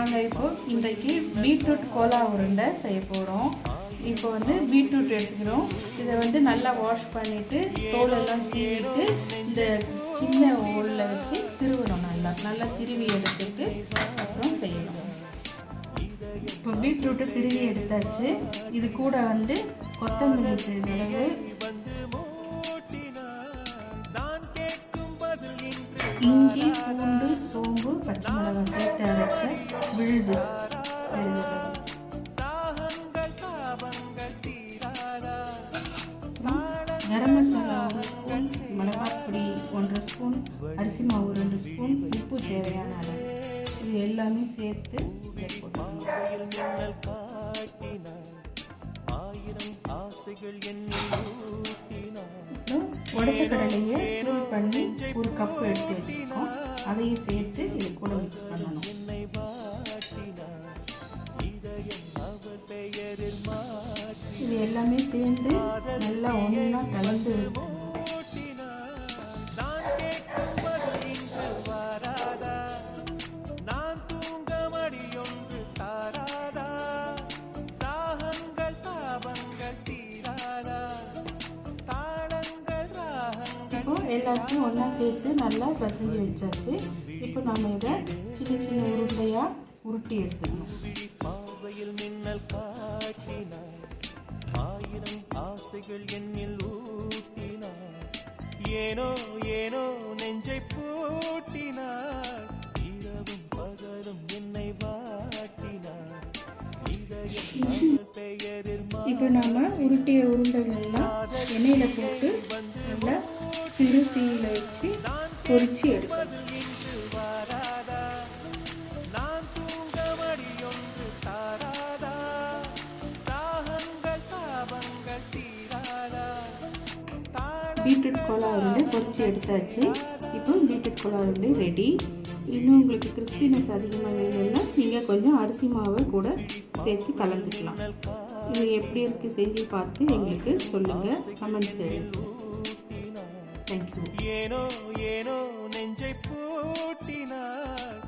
நாங்கள் இப்போ இன்றைக்கு பீட்ரூட் கோலா உருண்டை செய்ய போகிறோம். இப்போ வந்து பீட்ரூட் எடுத்துக்கிறோம். இதை வந்து நல்லா வாஷ் பண்ணிவிட்டு தோலெல்லாம் சீவிட்டு இந்த சின்ன ஓலில் வச்சு திருவுறோம். நல்லா திருவி எடுத்துட்டு அப்புறம் செய்யணும். இப்போ பீட்ரூட்டை திருவி எடுத்தாச்சு. இது கூட வந்து கொத்தமல்லி சிறிதளவு, இஞ்சி, பூண்டு, சோம்பு, பச்சை மிளகாய் சேர்த்து அரைச்ச விழுது சிறிதளவு, கரம் மசாலா 1 ஸ்பூன், மிளகாய் பொடி 1 ஸ்பூன், அரிசி மாவு 2 ஸ்பூன், உப்பு தேவையான அளவு. இது எல்லாமே சேர்த்து உடைச்ச கடலையை தூள் பண்ணி 1 கப் எடுத்து வச்சுருக்கோம். அதையும் சேர்த்து இது கூட மிக்ஸ் பண்ணணும். இது எல்லாமே சேர்ந்து நல்லா ஒன்றா கலந்து எல்லாத்தையும் ஒன்றா சேர்த்து நல்லா பசைஞ்சு வச்சாச்சு. இப்போ நம்ம இதை சின்ன சின்ன உருண்டையாக உருட்டி எடுத்துக்கணும். ஏனோ ஏனோ நெஞ்சை பூட்டினார், இரவும் பகலும் என்னை வாட்டினார். இப்போ நாம உருட்டிய உருண்டைகள்லாம் எண்ணெயில போட்டு நல்லா சிறு தீயில வச்சு பொரிச்சு எடுக்கணும். பீட்ரூட் கோலா உருண்டை பொரிச்சு எடுத்தாச்சு. இப்போ பீட்ரூட் கோலா உருண்டை ரெடி. இன்னும் உங்களுக்கு கிறிஸ்பினஸ் அதிகமாக வேணும்னா நீங்கள் கொஞ்சம் அரிசி மாவை கூட சேர்த்து கலந்துக்கலாம். இது எப்படி இருக்குது செஞ்சு பார்த்து எங்களுக்கு சொல்லுங்கள், கமெண்ட்ஸ் எழுதுங்க. தேங்க்யூ. ஏனோ ஏனோ நெஞ்சை பூட்டினார்.